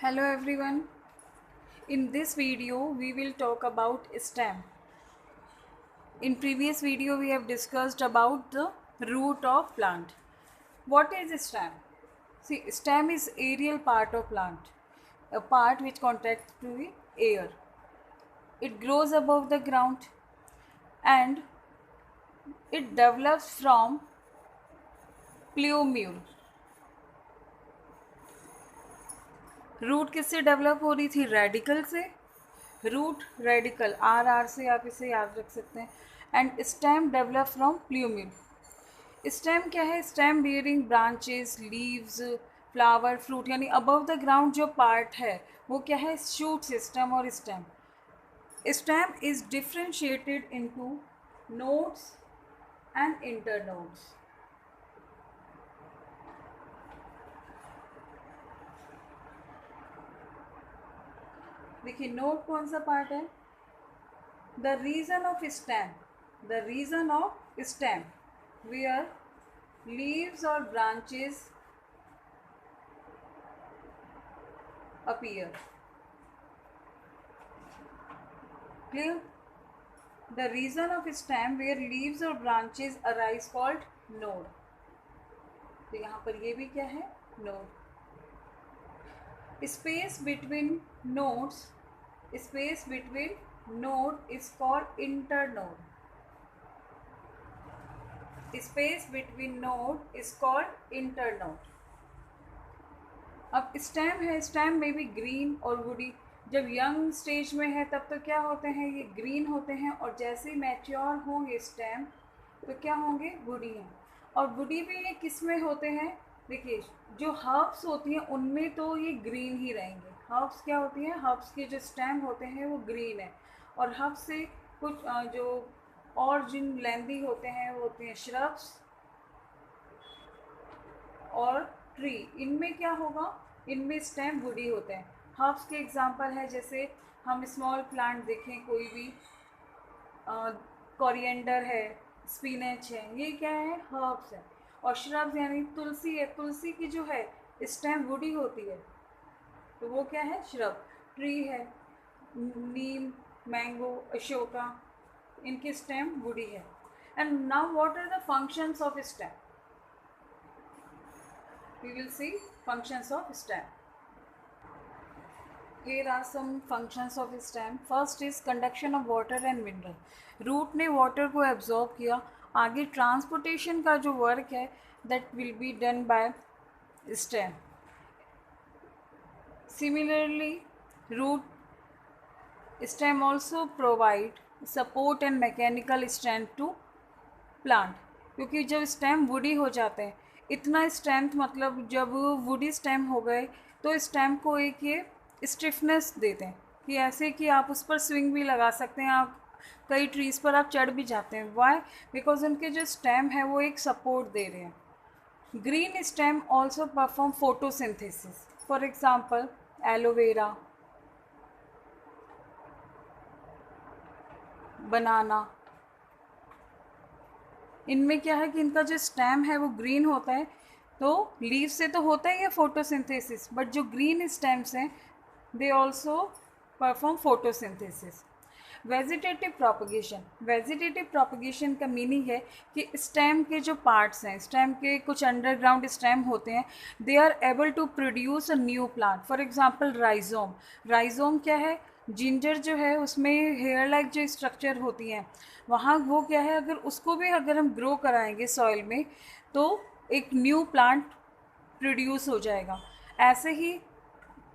Hello everyone. In this video we will talk about stem. In previous video we have discussed about the root of plant. What is stem? See, stem is aerial part of plant, a part which contacts to the air. It grows above the ground and it develops from plumule. Root किससे develop हो रही थी? Radical से. Root radical are से आप इसे याद रख सकते हैं. And stem develop from plumule. Stem क्या है? Stem bearing branches, leaves, flower, fruit, यानी अबव द ग्राउंड जो पार्ट है वो क्या है? शूट सिस्टम और stem. Stem is differentiated into nodes and internodes. देखिए नोड कौन सा पार्ट है? The region of stem, the region of stem where leaves or branches appear. Clear? The reason of stem where leaves or branches arise called node. तो यहाँ पर ये भी क्या है? node. Space between nodes, space between node is called internode. Space between node is called internode. अब stem है, stem में भी ग्रीन और वुडी. जब यंग स्टेज में है तब तो क्या होते हैं? ये ग्रीन होते हैं, और जैसे ही मैच्योर होंगे स्टेम तो क्या होंगे? वुडी हैं. और वुडी भी ये किस में होते हैं? देखिए जो हर्ब्स होती हैं उनमें तो ये ग्रीन ही रहेंगे. हर्ब्स क्या होती हैं? हर्ब्स के जो स्टेम होते हैं वो ग्रीन है. और हर्ब्स से कुछ जो और जिन लेंदी होते हैं वो होते हैं श्रब्स और ट्री. इनमें क्या होगा? इनमें स्टेम वुडी होते हैं. हर्ब्स के एग्जांपल है, जैसे हम स्मॉल प्लांट देखें कोई भी, कोरिएंडर है, स्पिनच है, ये क्या है? हर्ब्स है. और श्रब्स यानी तुलसी है, तुलसी की जो है स्टेम वुडी होती है तो वो क्या है? श्रब. ट्री है, नीम, मैंगो, अशोका, इनकी स्टेम वुडी है. And now what are the functions of stem? we will see functions of stem. Here are some functions of stem. First is conduction of water and mineral. Root ने water को absorb किया. आगे transportation का जो work है that will be done by stem. Similarly, root stem also provide support and mechanical strength to plant. क्योंकि जब stem woody हो जाते हैं, इतना स्ट्रेंथ, मतलब जब वुडी स्टेम हो गए तो स्टेम को एक ये स्टिफनेस देते हैं कि ऐसे कि आप उस पर स्विंग भी लगा सकते हैं, आप कई ट्रीज़ पर आप चढ़ भी जाते हैं. वाई? बिकॉज उनके जो स्टेम है वो एक सपोर्ट दे रहे हैं. Green stem also perform photosynthesis. For example aloe vera, banana, इनमें क्या है कि इनका जो स्टेम है वो ग्रीन होता है. तो लीव से तो होता ही है फोटोसिंथेसिस, बट जो ग्रीन स्टेम्स हैं they also perform photosynthesis. Vegetative propagation. Vegetative propagation का मीनिंग है कि स्टेम के जो पार्ट्स हैं, स्टेम के कुछ अंडरग्राउंड स्टेम होते हैं, they are able to produce a new plant. For example rhizome. Rhizome क्या है? जिंजर जो है उसमें हेयर लाइक जो स्ट्रक्चर होती हैं, वहाँ वो क्या है, अगर उसको भी अगर हम ग्रो कराएंगे सॉइल में तो एक न्यू प्लांट प्रोड्यूस हो जाएगा. ऐसे ही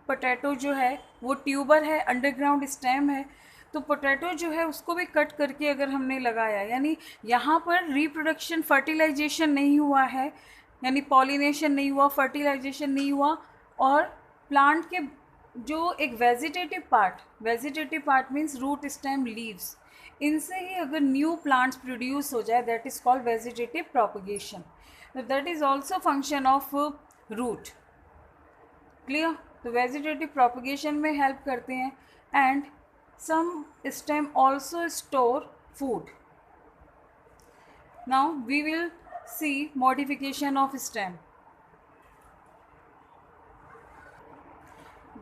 पोटैटो जो है वो ट्यूबर है, अंडरग्राउंड स्टेम है, तो पोटैटो जो है उसको भी कट करके अगर हमने लगाया, यानी यहाँ पर रिप्रोडक्शन, फर्टिलाइजेशन नहीं हुआ है, यानी पॉलिनेशन नहीं हुआ, फर्टिलाइजेशन नहीं हुआ, और प्लांट के जो एक vegetative part means root, stem, leaves, इनसे ही अगर न्यू प्लांट्स प्रोड्यूस हो जाए, that is called vegetative propagation. That is also function of root. Clear? तो वेजिटेटिव प्रोपगेशन में हेल्प करते हैं. And some stem also store food. Now we will see modification of stem.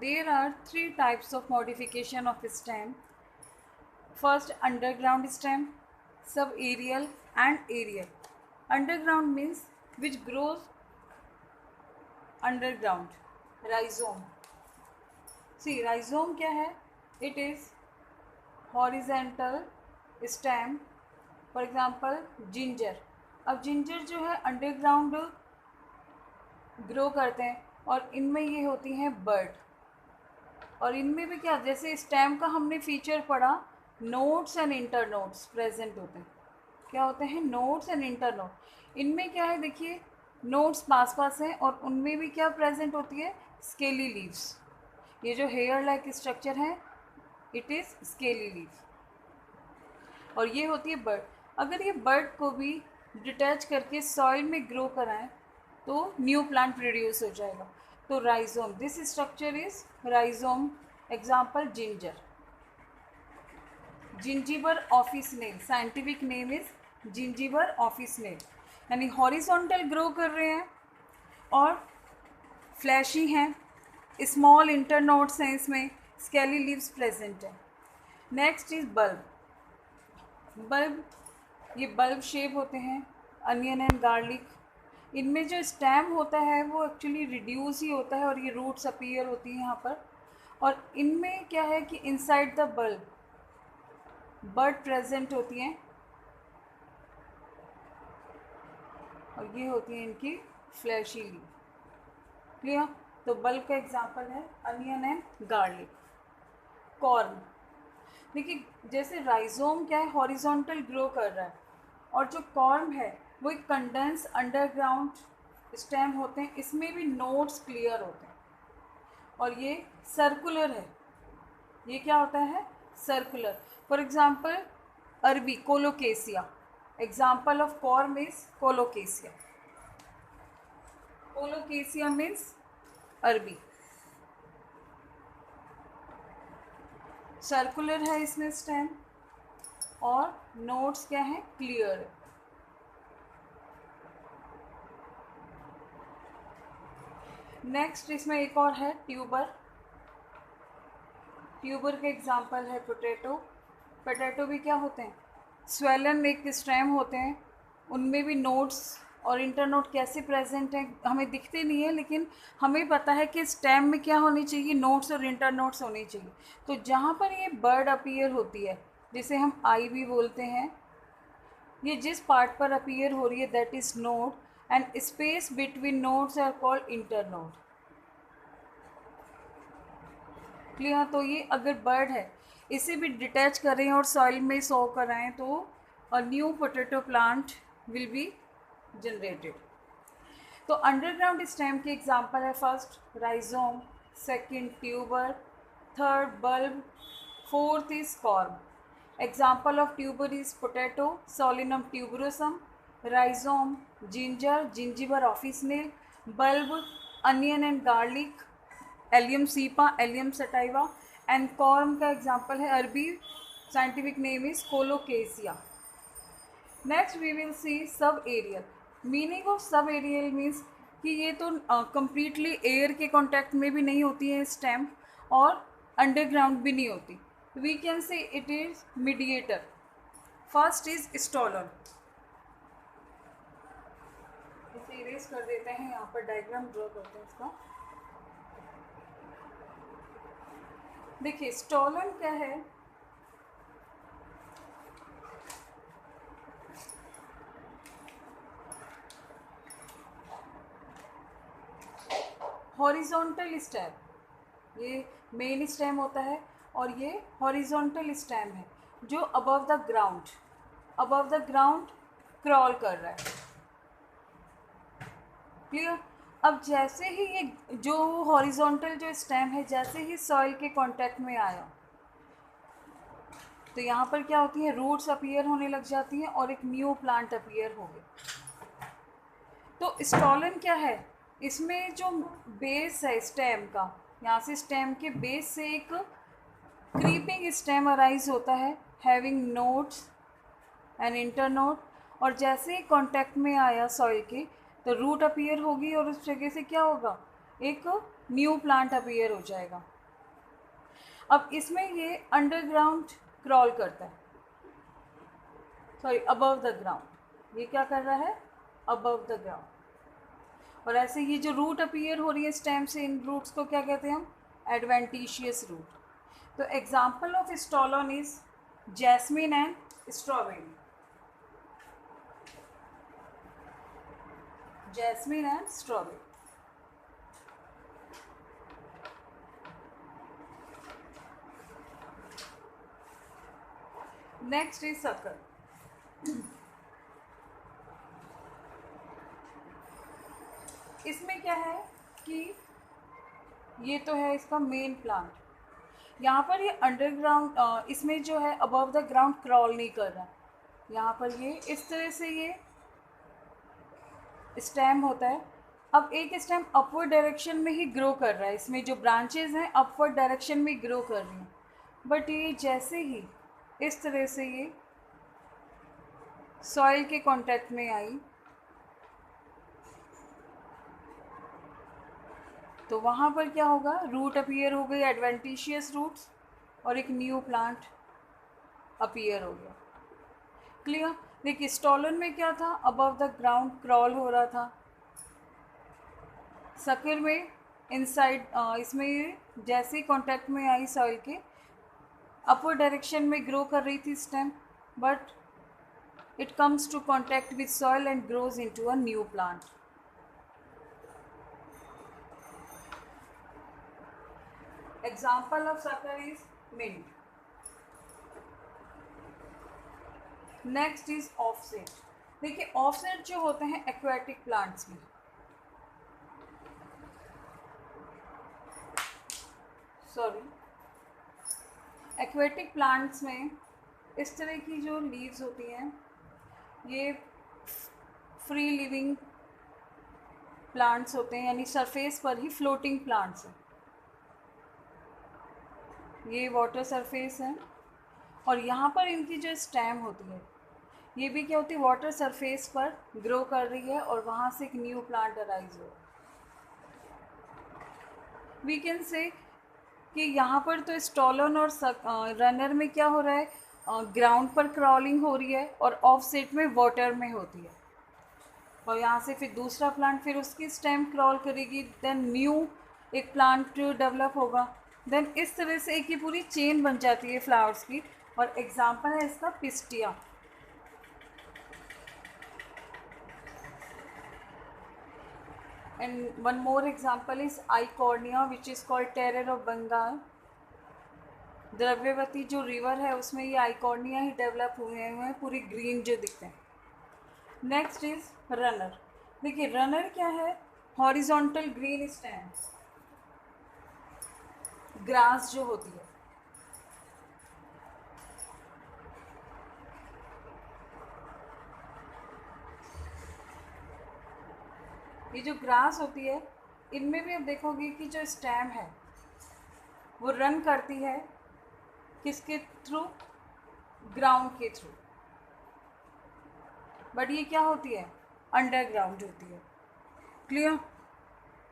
There are three types of modification of stem. First, underground stem, subaerial and aerial. Underground means which grows underground. Rhizome. See, rhizome क्या है? It is horizontal stem. For example, ginger. अब ginger जो है underground grow करते हैं और इनमें ये होती हैं बर्ड. और इनमें भी क्या, जैसे स्टेम का हमने फीचर पढ़ा, nodes and inter nodes present होते हैं. क्या होते हैं? Nodes and inter node. इनमें क्या है, देखिए नोड्स पास पास हैं और उनमें भी क्या प्रेजेंट होती है? Scaly leaves. ये जो हेयर लाइक स्ट्रक्चर है, इट इज़ स्केली लीव. और ये होती है बर्ड. अगर ये बर्ड को भी डिटैच करके सॉइल में ग्रो कराएं तो न्यू प्लांट प्रोड्यूस हो जाएगा. तो rhizome, this structure is rhizome. Example ginger. Zingiber officinale, scientific name is Zingiber officinale. यानी हॉरिजॉन्टल ग्रो कर रहे हैं और फ्लैशी हैं, स्मॉल इंटरनोड्स हैं, इसमें स्केली लीव्स प्रेजेंट हैं. Next is bulb. बल्ब, ये बल्ब शेप होते हैं, अनियन एंड गार्लिक. इनमें जो स्टेम होता है वो एक्चुअली रिड्यूस ही होता है और ये रूट्स अपीयर होती हैं यहाँ पर. और इनमें क्या है कि inside the bulb bird present होती हैं और ये होती है इनकी फ्लैशी लीव. क्लियर? तो बल्ब का एग्जांपल है अनियन एंड गार्लिक. कॉर्न. देखिए, जैसे राइजोम क्या है, हॉरिजॉन्टल ग्रो कर रहा है, और जो कॉर्न है वो एक कंडेंस अंडरग्राउंड स्टेम होते हैं. इसमें भी नोड्स क्लियर होते हैं और ये सर्कुलर है. ये क्या होता है? सर्कुलर. फॉर एग्जांपल अरबी, colocasia. Example of corn is colocasia. Colocasia means अरबी. सर्कुलर है इसमें स्टेम और नोड्स क्या है? क्लियर है. नेक्स्ट इसमें एक और है ट्यूबर. ट्यूबर के एग्जांपल है पोटैटो. पोटैटो भी क्या होते हैं? स्वेलन एक स्टेम होते हैं. उनमें भी नोड्स और इंटरनोड कैसे प्रेजेंट हैं हमें दिखते नहीं है, लेकिन हमें पता है कि स्टेम में क्या होनी चाहिए? नोड्स और इंटरनोड्स होनी चाहिए. तो जहाँ पर ये बर्ड अपीयर होती है, जिसे हम आई भी बोलते हैं, ये जिस पार्ट पर अपीयर हो रही है that is node, and space between nodes are called internode. Clear? तो ये अगर बर्ड है, इसे भी डिटैच करें और सॉइल में सो कराएं तो a new potato plant will be generated. तो अंडरग्राउंड स्टेम के एग्जांपल है first rhizome, second tuber, third bulb, fourth is corm. Example of tuber is potato, Solanum tuberosum, rhizome, ginger, Zingiber officinale, bulb, onion and garlic, Allium cepa, Allium sativa, and corm का example है अरबी, scientific name is Colocasia. Next we will see sub aerial. Meaning of sub aerial means कि ये तो completely air के contact में भी नहीं होती है स्टेम और अंडरग्राउंड भी नहीं होती. We can say it is mediator. First is stolon. इसे इरेज कर देते हैं, यहाँ पर डायग्राम ड्रॉ करते हैं इसका. देखिए स्टोलन क्या है? Horizontal stem. ये मेन स्टेम होता है और ये हॉरिजॉन्टल स्टेम है जो अबव द ग्राउंड क्रॉल कर रहा है. क्लियर? अब जैसे ही ये जो हॉरिजॉन्टल जो स्टेम है जैसे ही सॉइल के कांटेक्ट में आया तो यहाँ पर क्या होती है? रूट्स अपीयर होने लग जाती हैं और एक न्यू प्लांट अपीयर हो गया. तो स्टोलन क्या है? इसमें जो बेस है स्टेम का, यहाँ से स्टेम के बेस से एक क्रीपिंग स्टेम अराइज होता है हैविंग नोड्स एंड इंटरनोड. और जैसे ही कांटेक्ट में आया सॉइल के तो रूट अपीयर होगी और उस जगह से क्या होगा? एक न्यू प्लांट अपीयर हो जाएगा. अब इसमें ये अंडरग्राउंड क्रॉल करता है, सॉरी अबव द ग्राउंड, ये क्या कर रहा है, अबव द ग्राउंड। और ऐसे ये जो रूट अपीयर हो रही है स्टेम से, इन रूट्स को क्या कहते हैं हम, एडवेंटिशियस रूट। तो example of stolon is jasmine and strawberry, jasmine and strawberry. Next is sucker. इसमें क्या है कि ये तो है इसका मेन प्लांट, यहाँ पर ये अंडरग्राउंड, इसमें जो है अबव द ग्राउंड क्रॉल नहीं कर रहा, यहाँ पर ये इस तरह से ये स्टेम होता है। अब एक स्टेम अपवर्ड डायरेक्शन में ही ग्रो कर रहा है, इसमें जो ब्रांचेज हैं अपवर्ड डायरेक्शन में ग्रो कर रही हैं, बट ये जैसे ही इस तरह से ये सॉइल के कांटेक्ट में आई तो वहाँ पर क्या होगा, रूट अपीयर हो गई, एडवेंटिशियस रूट्स, और एक न्यू प्लांट अपीयर हो गया। क्लियर। देखिए स्टॉलन में क्या था, अबव द ग्राउंड क्रॉल हो रहा था, सकर में इनसाइड, इसमें जैसे ही कॉन्टैक्ट में आई सॉइल के, अपवर्ड डायरेक्शन में ग्रो कर रही थी stem, but it comes to contact with soil and grows into a new plant. Example of sucker is mint. Next is offset. देखिए offset जो होते हैं aquatic plants में, aquatic plants में इस तरह की जो leaves होती हैं, ये फ्री लिविंग प्लांट्स होते हैं, यानी सरफेस पर ही फ्लोटिंग प्लांट्स हैं। ये वाटर सरफेस है और यहाँ पर इनकी जो स्टेम होती है ये भी क्या होती है, वाटर सरफेस पर ग्रो कर रही है और वहाँ से एक न्यू प्लांट अराइज हो। वी कैन से कि यहाँ पर तो स्टॉलन और रनर में क्या हो रहा है, ग्राउंड पर क्रॉलिंग हो रही है और ऑफसेट में वाटर में होती है, और यहाँ से फिर दूसरा प्लांट फिर उसकी स्टेम क्रॉल करेगी, देन न्यू एक प्लांट डेवलप होगा, देन इस तरह से एक ही पूरी चेन बन जाती है फ्लावर्स की। और एग्जांपल है इसका pistia. And one more example is eichhornia which is called terror of Bengal. Dravyavati जो रिवर है उसमें ये आइकॉर्निया ही डेवलप हुए हैं, पूरी ग्रीन जो दिखते हैं। Next is runner. देखिए रनर क्या है, हॉरिजॉन्टल ग्रीन स्टेम, ग्रास जो होती है, ये जो ग्रास होती है इनमें भी आप देखोगे कि जो स्टेम है वो रन करती है किसके थ्रू, ग्राउंड के थ्रू, बट ये क्या होती है, अंडरग्राउंड होती है। क्लियर।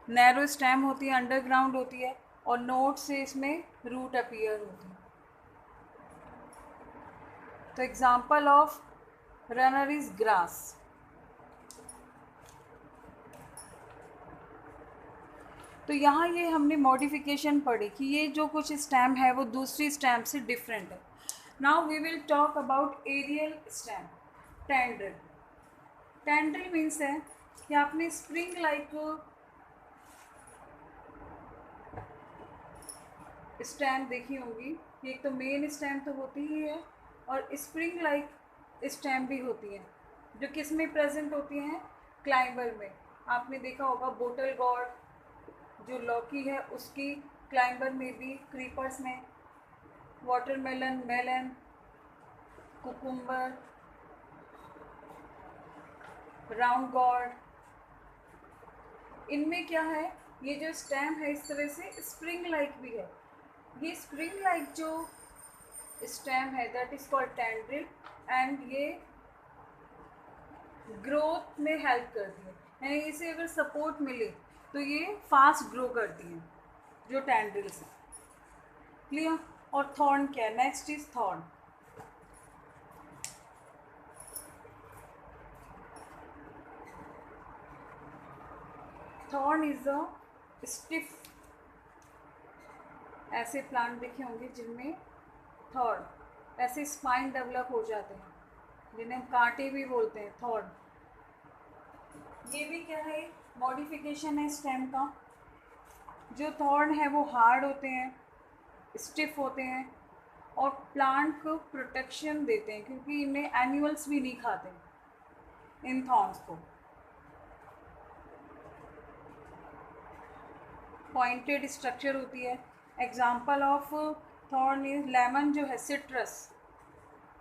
नैरो स्टेम होती है, अंडरग्राउंड होती है, और नोड से इसमें रूट अपीयर होती है। तो example of runner is grass. तो यहाँ ये हमने मॉडिफिकेशन पढ़ी कि ये जो कुछ स्टेम है वो दूसरी स्टेम से डिफरेंट है। Now we will talk about aerial stem. Tendril. Tendril means है कि आपने स्प्रिंग लाइक स्टेम देखी होंगी, एक तो मेन स्टेम तो होती ही है और स्प्रिंग लाइक स्टेम भी होती है, जो किस में प्रेजेंट होती हैं, क्लाइंबर में। आपने देखा होगा बोटल गॉर्ड जो लौकी है उसकी क्लाइंबर में भी, क्रीपर्स में, watermelon, melon, cucumber, round gourd, इनमें क्या है, ये जो स्टेम है इस तरह से स्प्रिंग लाइक भी है। ये स्प्रिंग लाइक जो स्टेम है that is called tendril, and ये ग्रोथ में हेल्प करती है, यानी इसे अगर सपोर्ट मिले तो ये फास्ट ग्रो करती हैं जो टेंड्रिल्स हैं। क्लियर। और थॉर्न क्या है? Next is thorn. Thorn is a stiff, ऐसे प्लांट देखे होंगे जिनमें थॉर्न ऐसे स्पाइन डेवलप हो जाते हैं, जिन्हें हम कांटे भी बोलते हैं, थॉर्न। ये भी क्या है? मॉडिफिकेशन है स्टेम का। जो थॉर्न है वो हार्ड होते हैं, स्टिफ होते हैं और प्लांट को प्रोटेक्शन देते हैं, क्योंकि इन्हें एनिमल्स भी नहीं खाते इन थॉर्न्स को। पॉइंटेड स्ट्रक्चर होती है। Example of thorn is lemon, जो है सिट्रस।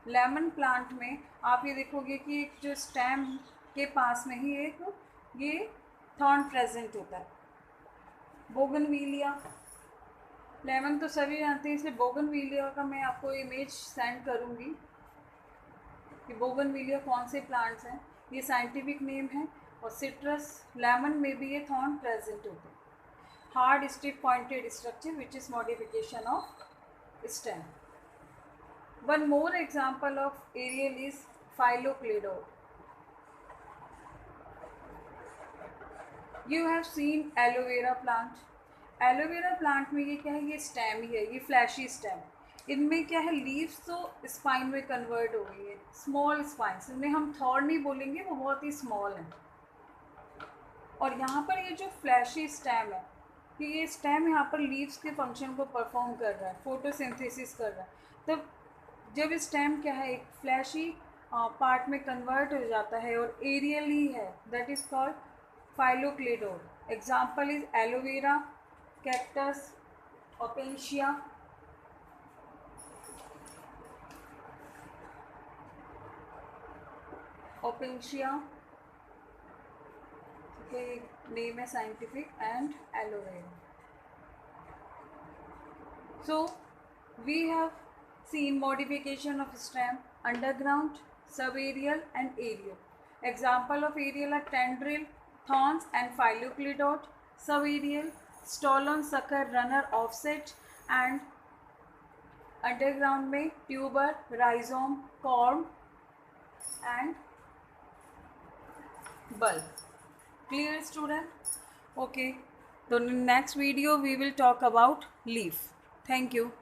लेमन प्लांट में आप ये देखोगे कि एक जो स्टेम के पास में ही एक ये थॉर्न प्रेजेंट होता है। बोगनविलिया, लेमन तो सभी जानते हैं, इसलिए बोगनविलिया का मैं आपको इमेज सेंड करूँगी कि बोगनविलिया कौन से प्लांट्स हैं। ये साइंटिफिक नेम है। और सिट्रस लेमन में भी ये थॉर्न प्रेजेंट होते हैं। Hard stiff pointed structure which is modification of stem. One more example of aerial is Phylloclador. You have seen aloe vera plant. Aloe vera vera plant में ये क्या है? ये स्टेम ही है, ये फ्लैशी स्टेम। इनमें क्या है? लीव्स तो स्पाइन में कन्वर्ट हो गई है, स्मॉल स्पाइन्स। इन्हें हम थॉर्न नहीं बोलेंगे, वो बहुत ही स्मॉल है। और यहाँ पर ये जो फ्लैशी स्टेम है, कि ये स्टेम यहाँ पर लीव्स के फंक्शन को परफॉर्म कर रहा है, फोटोसिंथेसिस कर रहा है। तब जब स्टेम क्या है? एक फ्लैशी पार्ट में कन्वर्ट हो जाता है और एरियल ही है, that is called phylloclade. Example is aloe vera, cactus, Opuntia. Opuntia के नेम है scientific, and aloe vera. So we have seen modification of stem: underground, subaerial and aerial. Example of aerial are tendril, thorns and phyllocladot. Subaerial, stolon, sucker, runner, offset, and underground में tuber, rhizome, corm and bulb. Clear, student? Okay. So in next video we will talk about leaf. Thank you.